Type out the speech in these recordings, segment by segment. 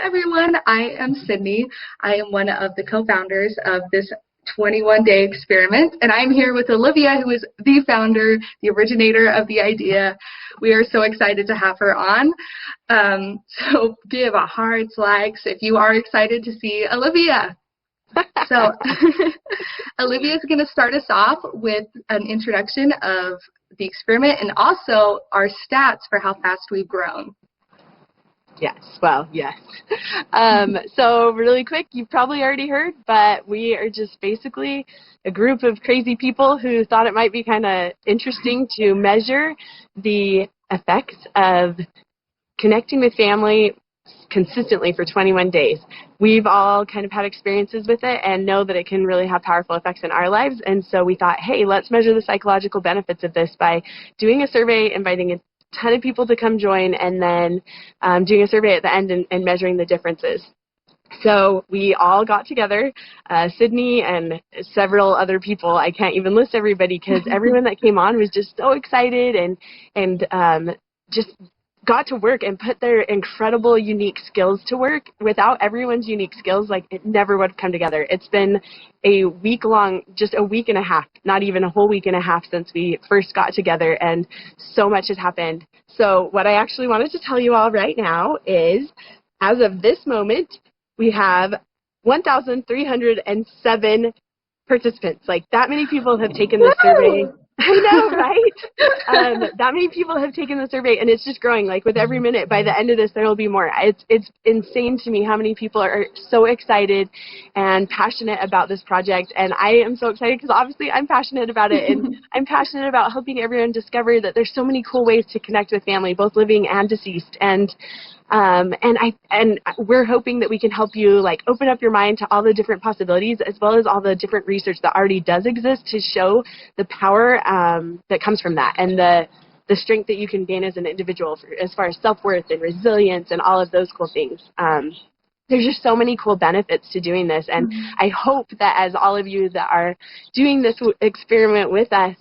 everyone. I am Sydney. I am one of the co-founders of this 21-day experiment, and I'm here with Olivia, who is the founder, the originator of the idea. We are so excited to have her on. So give a hearts, likes if you are excited to see Olivia. So Olivia is going to start us off with an introduction of the experiment and also our stats for how fast we've grown. Yes, well, yes. So really quick, you've probably already heard, but we are just basically a group of crazy people who thought it might be kind of interesting to measure the effects of connecting with family consistently for 21 days. We've all kind of had experiences with it and know that it can really have powerful effects in our lives, and so we thought, hey, let's measure the psychological benefits of this by doing a survey, inviting a ton of people to come join, and then doing a survey at the end and measuring the differences. So we all got together, Sydney and several other people. I can't even list everybody because everyone that came on was just so excited and just got to work and put their incredible, unique skills to work. Without everyone's unique skills, like, it never would have come together. It's been a week long, just a week and a half, not even a whole week and a half since we first got together, and so much has happened. So what I actually wanted to tell you all right now is, as of this moment, we have 1,307 participants. Like, that many people have taken this survey. I know, right? That many people have taken the survey, and it's just growing. Like, with every minute, by the end of this, there will be more. It's insane to me how many people are so excited and passionate about this project, and I am so excited because obviously I'm passionate about it, and I'm passionate about helping everyone discover that there's so many cool ways to connect with family, both living and deceased, and we're hoping that we can help you, like, open up your mind to all the different possibilities, as well as all the different research that already does exist to show the power that comes from that, and the strength that you can gain as an individual as far as self-worth and resilience and all of those cool things. There's just so many cool benefits to doing this, and I hope that as all of you that are doing this experiment with us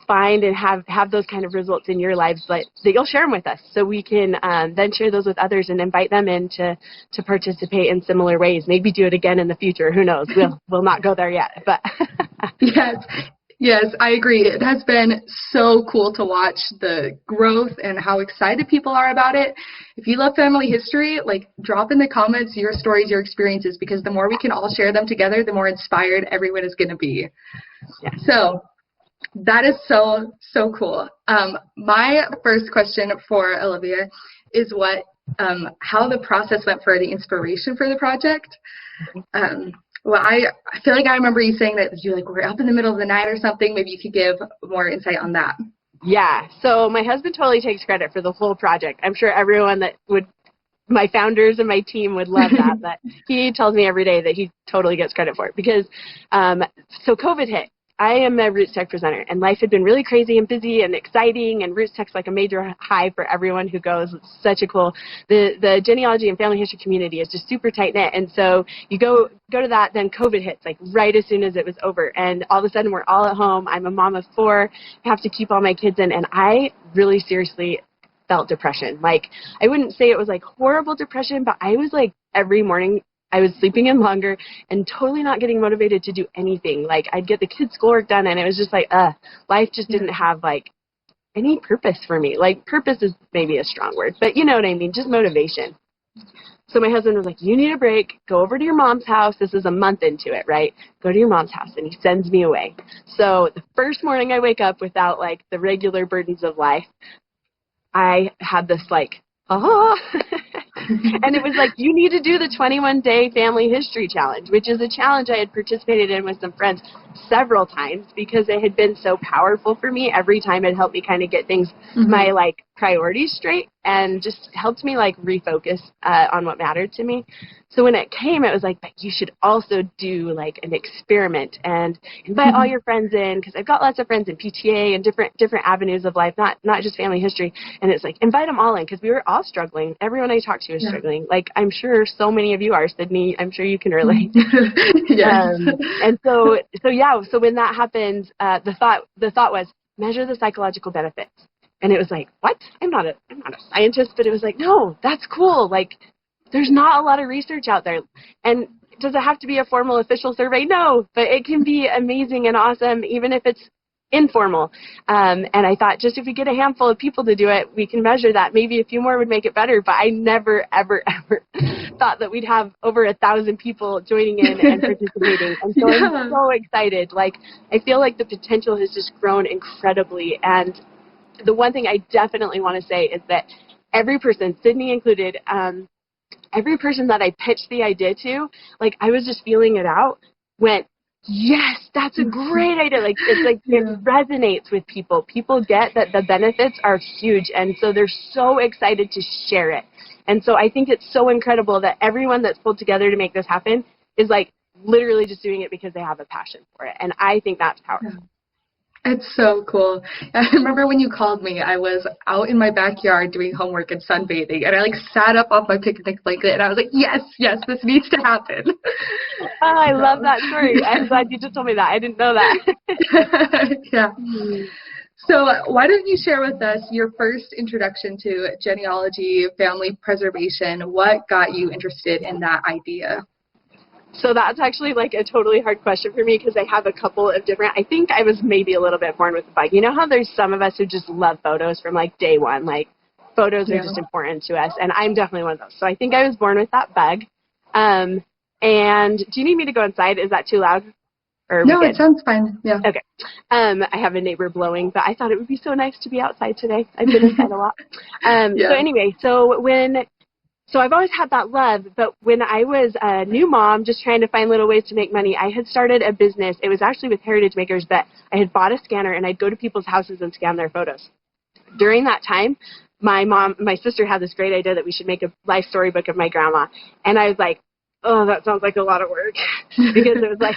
find and have those kind of results in your lives, that you'll share them with us, so we can then share those with others and invite them in to participate in similar ways. Maybe do it again in the future. Who knows? We'll not go there yet. But Yes, I agree. It has been so cool to watch the growth and how excited people are about it. If you love family history, like, drop in the comments your stories, your experiences, because the more we can all share them together, the more inspired everyone is going to be. Yeah. So that is so cool. My first question for Olivia is how the process went for the inspiration for the project. Well, I feel like I remember you saying that you were up in the middle of the night or something. Maybe you could give more insight on that. Yeah. So my husband totally takes credit for the whole project. I'm sure everyone my founders and my team would love that. But he tells me every day that he totally gets credit for it because so COVID hit. I am a Roots Tech presenter, and life had been really crazy and busy and exciting, and Roots Tech's like a major high for everyone who goes. It's such a cool, the genealogy and family history community is just super tight-knit, and so you go to that, then COVID hits, like, right as soon as it was over, and all of a sudden we're all at home. I'm a mom of 4, I have to keep all my kids in, and I really seriously felt depression. Like, I wouldn't say it was like horrible depression, but I was like, every morning I was sleeping in longer and totally not getting motivated to do anything. Like, I'd get the kids' schoolwork done, and it was just like, life just didn't have, like, any purpose for me. Like, purpose is maybe a strong word, but you know what I mean, just motivation. So my husband was like, you need a break. Go over to your mom's house. This is a month into it, right? Go to your mom's house, and he sends me away. So the first morning I wake up without, like, the regular burdens of life, I had this, like, and it was like, you need to do the 21-day family history challenge, which is a challenge I had participated in with some friends several times because it had been so powerful for me. Every time it helped me kind of get things, my, like, priorities straight, and just helped me, like, refocus on what mattered to me. So when it came, it was like, but you should also do, like, an experiment and invite all your friends in, because I've got lots of friends in PTA and different avenues of life, not just family history. And it's like, invite them all in, because we were all struggling. Everyone I talked to was struggling. Like, I'm sure so many of you are, Sydney. I'm sure you can relate. Yes. And so when that happens, the thought was, measure the psychological benefits. And it was like, what? I'm not a scientist, but it was like, no, that's cool. Like, there's not a lot of research out there. And does it have to be a formal official survey? No, but it can be amazing and awesome, even if it's informal. And I thought, just if we get a handful of people to do it, we can measure that. Maybe a few more would make it better. But I never, ever, ever thought that we'd have over 1,000 people joining in and participating. And so I'm so excited. Like, I feel like the potential has just grown incredibly. And the one thing I definitely want to say is that every person, Sydney included, every person that I pitched the idea to, like, I was just feeling it out, went, yes, that's a great idea. Like, it's like it resonates with people. People get that the benefits are huge, and so they're so excited to share it. And so I think it's so incredible that everyone that's pulled together to make this happen is like literally just doing it because they have a passion for it. And I think that's powerful. It's so cool. I remember when you called me, I was out in my backyard doing homework and sunbathing, and I like sat up off my picnic blanket, and I was like, yes, this needs to happen. Oh, I love that story. I'm glad you just told me that. I didn't know that. Yeah. So why don't you share with us your first introduction to genealogy, family preservation? What got you interested in that idea? So that's actually like a totally hard question for me because I have a couple of different, I think I was maybe a little bit born with the bug. You know how there's some of us who just love photos from like day one, like photos are just important to us, and I'm definitely one of those. So I think I was born with that bug. And do you need me to go inside? Is that too loud? Or no, it sounds fine. Yeah. Okay. I have a neighbor blowing, but I thought it would be so nice to be outside today. I've been inside a lot. So anyway, So I've always had that love, but when I was a new mom, just trying to find little ways to make money, I had started a business. It was actually with Heritage Makers, but I had bought a scanner, and I'd go to people's houses and scan their photos. During that time, my sister had this great idea that we should make a life storybook of my grandma, and I was like, oh, that sounds like a lot of work, because it was like,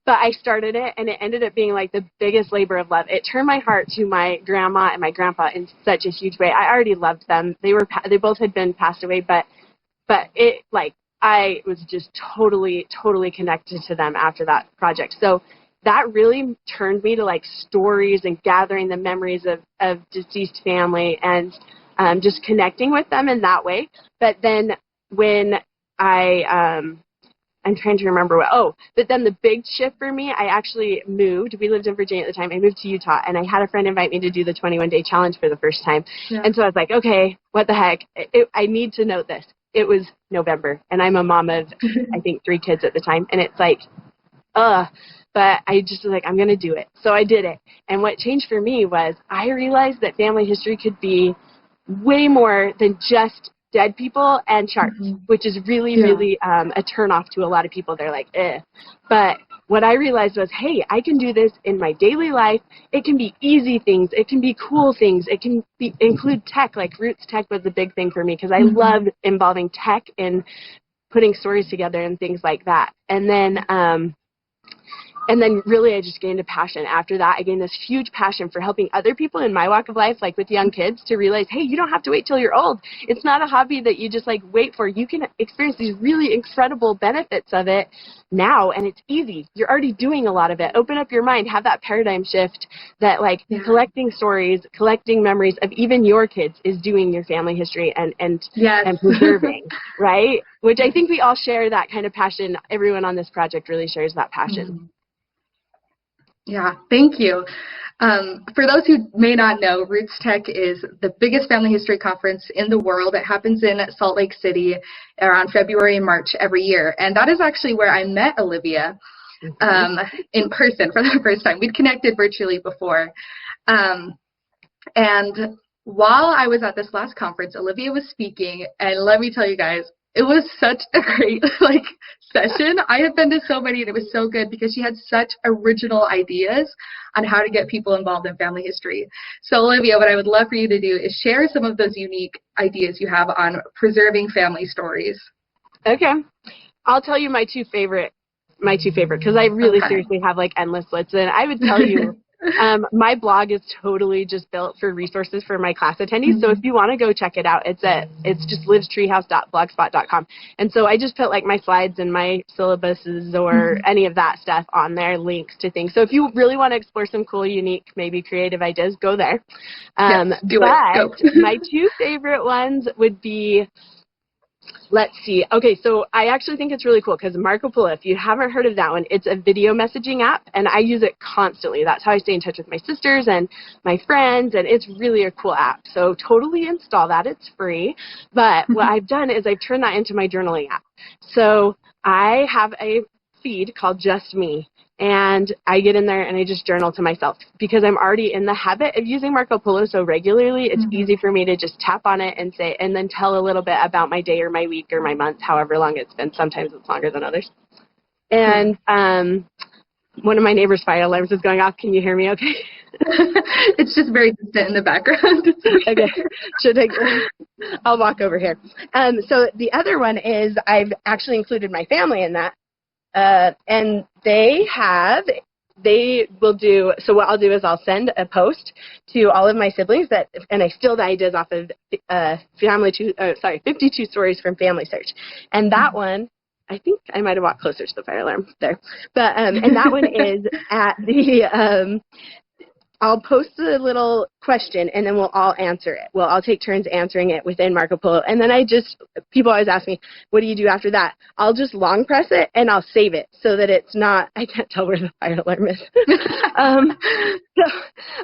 but I started it, and it ended up being like the biggest labor of love. It turned my heart to my grandma and my grandpa in such a huge way. I already loved them. They both had been passed away, but it, like, I was just totally connected to them after that project. So that really turned me to like stories and gathering the memories of deceased family and just connecting with them in that way. But then when I'm trying to remember but then the big shift for me, I actually moved. We lived in Virginia at the time. I moved to Utah, and I had a friend invite me to do the 21-day challenge for the first time. Yeah. And so I was like, okay, what the heck? I need to know this. It was November, and I'm a mom of, I think, 3 kids at the time. And it's like, but I just was like, I'm going to do it. So I did it. And what changed for me was I realized that family history could be way more than just dead people and charts, which is really a turnoff to a lot of people. They're like, eh. But what I realized was, hey, I can do this in my daily life. It can be easy things. It can be cool things. It can include tech. Like Roots Tech was a big thing for me because I love involving tech in putting stories together and things like that. And then really I just gained a passion. After that, I gained this huge passion for helping other people in my walk of life, like with young kids, to realize, hey, you don't have to wait till you're old. It's not a hobby that you just like wait for. You can experience these really incredible benefits of it now, and it's easy. You're already doing a lot of it. Open up your mind, have that paradigm shift that like collecting stories, collecting memories of even your kids is doing your family history and preserving, right? Which I think we all share that kind of passion. Everyone on this project really shares that passion. Yeah, thank you. For those who may not know, Roots Tech is the biggest family history conference in the world. It happens in Salt Lake City around February and March every year. And that is actually where I met Olivia in person for the first time. We'd connected virtually before. And while I was at this last conference, Olivia was speaking, and let me tell you guys, it was such a great session. I have been to so many, and it was so good because she had such original ideas on how to get people involved in family history. So Olivia, what I would love for you to do is share some of those unique ideas you have on preserving family stories. Okay. I'll tell you my two favorite, because I really seriously have like endless lists. And I would tell you, my blog is totally just built for resources for my class attendees. So if you want to go check it out, it's just livestreehouse.blogspot.com. And so I just put like my slides and my syllabuses or any of that stuff on there, links to things. So if you really want to explore some cool, unique, maybe creative ideas, go there. Yes, do it. Go. My two favorite ones would be, Let's see. Okay, so I actually think it's really cool because Marco Polo, if you haven't heard of that one, it's a video messaging app, and I use it constantly. That's how I stay in touch with my sisters and my friends, and it's really a cool app. So totally install that. It's free. But what I've done is I've turned that into my journaling app. So I have a feed called Just Me. And I get in there and I just journal to myself because I'm already in the habit of using Marco Polo so regularly. It's easy for me to just tap on it and say, and then tell a little bit about my day or my week or my month, however long it's been. Sometimes it's longer than others. And one of my neighbor's fire alarms is going off. Can you hear me okay? It's just very distant in the background. Okay. Should I go? I'll walk over here. So the other one is I've actually included my family in that. And they will do, so what I'll do is I'll send a post to all of my siblings and I steal the ideas off of 52 Stories from Family Search. And that one, I think I might have walked closer to the fire alarm there. But, and that one is at the, I'll post a little question and then we'll all answer it. We'll all take turns answering it within Marco Polo. And then people always ask me, what do you do after that? I'll just long press it and I'll save it so that it's not, I can't tell where the fire alarm is. So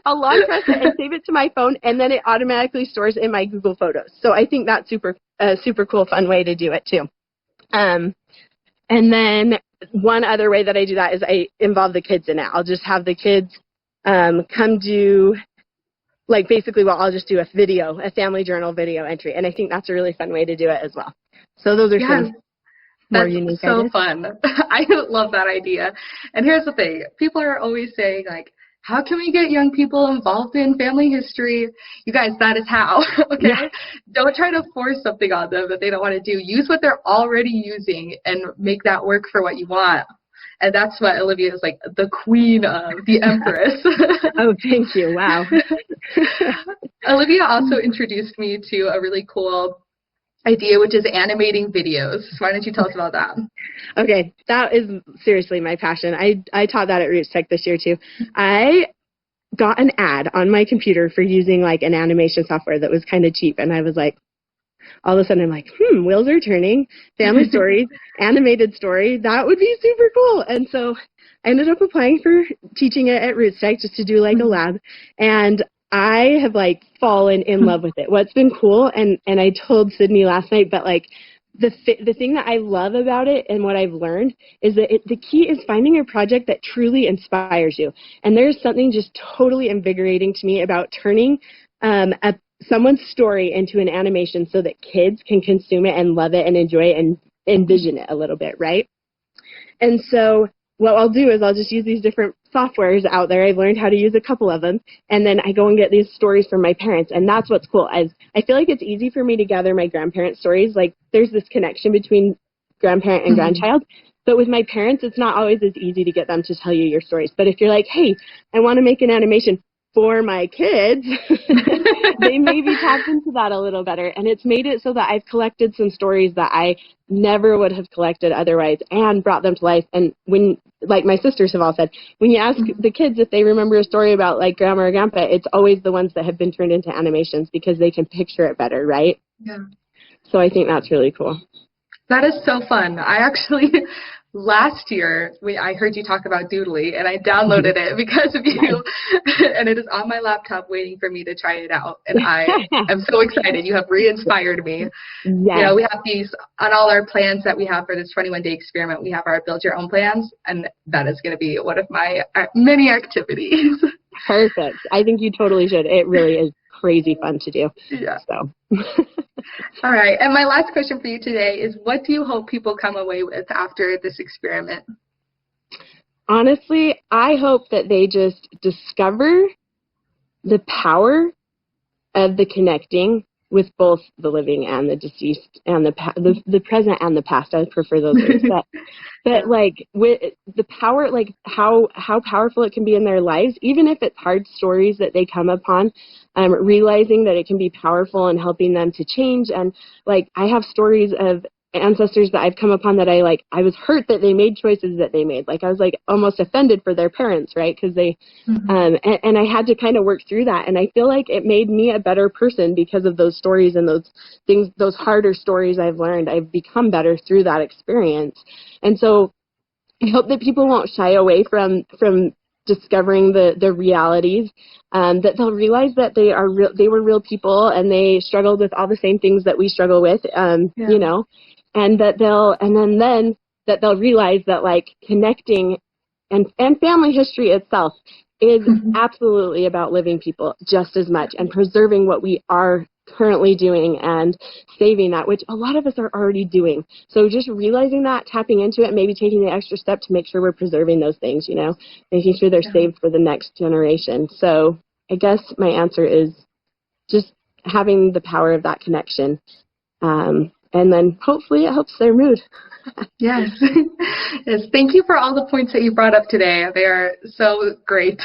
I'll long press it and save it to my phone and then it automatically stores in my Google Photos. So I think that's super cool, fun way to do it too. And then one other way that I do that is I involve the kids in it. I'll just have the kids come do, like basically, well, I'll just do a family journal video entry. And I think that's a really fun way to do it as well. So those are some more unique ideas. That's so fun. I love that idea. And here's the thing. People are always saying, like, how can we get young people involved in family history? You guys, that is how, okay? Yeah. Don't try to force something on them that they don't want to do. Use what they're already using and make that work for what you want. And that's what Olivia is, like, the queen of, the empress. Oh, thank you. Wow. Olivia also introduced me to a really cool idea, which is animating videos. Why don't you tell us about that? Okay, that is seriously my passion. I taught that at Roots Tech this year, too. I got an ad on my computer for using, like, an animation software that was kind of cheap, and I was like, all of a sudden I'm like, wheels are turning, family stories, animated story, that would be super cool. And so I ended up applying for teaching it at Roots Tech just to do like a lab. And I have like fallen in love with it. What's been cool, and I told Sydney last night, but like the thing that I love about it and what I've learned is that the key is finding a project that truly inspires you. And there's something just totally invigorating to me about turning someone's story into an animation so that kids can consume it and love it and enjoy it and envision it a little bit, right? And so what I'll do is I'll just use these different softwares out there. I've learned how to use a couple of them, and then I go and get these stories from my parents, and that's what's cool. As I feel like it's easy for me to gather my grandparents' stories. Like there's this connection between grandparent and grandchild, but with my parents, it's not always as easy to get them to tell you your stories. But if you're like, hey, I want to make an animation for my kids, they maybe tap into that a little better. And it's made it so that I've collected some stories that I never would have collected otherwise and brought them to life. And when, like my sisters have all said, when you ask the kids if they remember a story about like grandma or grandpa, it's always the ones that have been turned into animations because they can picture it better, right? Yeah. So I think that's really cool. That is so fun. I actually, last year, I heard you talk about Doodly, and I downloaded it because of you, and it is on my laptop waiting for me to try it out, and I am so excited. You have re-inspired me. Yes. You know, we have these, on all our plans that we have for this 21-day experiment, we have our Build Your Own plans, and that is going to be one of my many activities. Perfect. I think you totally should. It really is crazy fun to do. Yeah. So. All right. And my last question for you today is, what do you hope people come away with after this experiment? Honestly, I hope that they just discover the power of the connecting with both the living and the deceased and the present and the past. I prefer those words. But like with the power, like how powerful it can be in their lives, even if it's hard stories that they come upon, realizing that it can be powerful and helping them to change. And like I have stories of ancestors that I've come upon that I was hurt that they made choices that they made. Like I was like almost offended for their parents, right? Because they, and I had to kind of work through that. And I feel like it made me a better person because of those stories and those things, those harder stories I've learned. I've become better through that experience. And so I hope that people won't shy away from discovering the realities, that they'll realize that they were real people and they struggled with all the same things that we struggle with, you know, and that they'll realize that like connecting and family history itself is absolutely about living people just as much and preserving what we are currently doing and saving that, which a lot of us are already doing. So just realizing that, tapping into it, maybe taking the extra step to make sure we're preserving those things, you know, making sure they're saved for the next generation. So I guess my answer is just having the power of that connection. And then hopefully it helps their mood. Yes. Yes. Thank you for all the points that you brought up today. They are so great.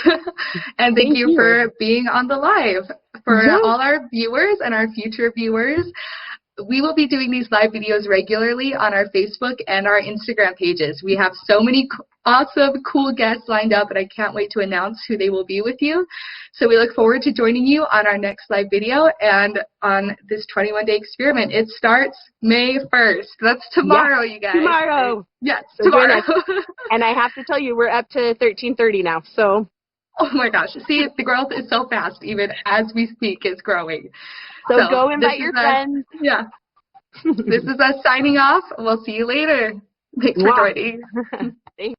And thank you for being on the live. For all our viewers and our future viewers, we will be doing these live videos regularly on our Facebook and our Instagram pages. We have so many awesome, cool guests lined up, and I can't wait to announce who they will be with you. So we look forward to joining you on our next live video and on this 21-day experiment. It starts May 1st. That's tomorrow, you guys. Tomorrow. Yes, so tomorrow. And I have to tell you, we're up to 1330 now, so. Oh my gosh. See, the growth is so fast, even as we speak, it's growing. So go invite your friends. Yeah. This is us signing off. We'll see you later. Thanks for joining. Thanks.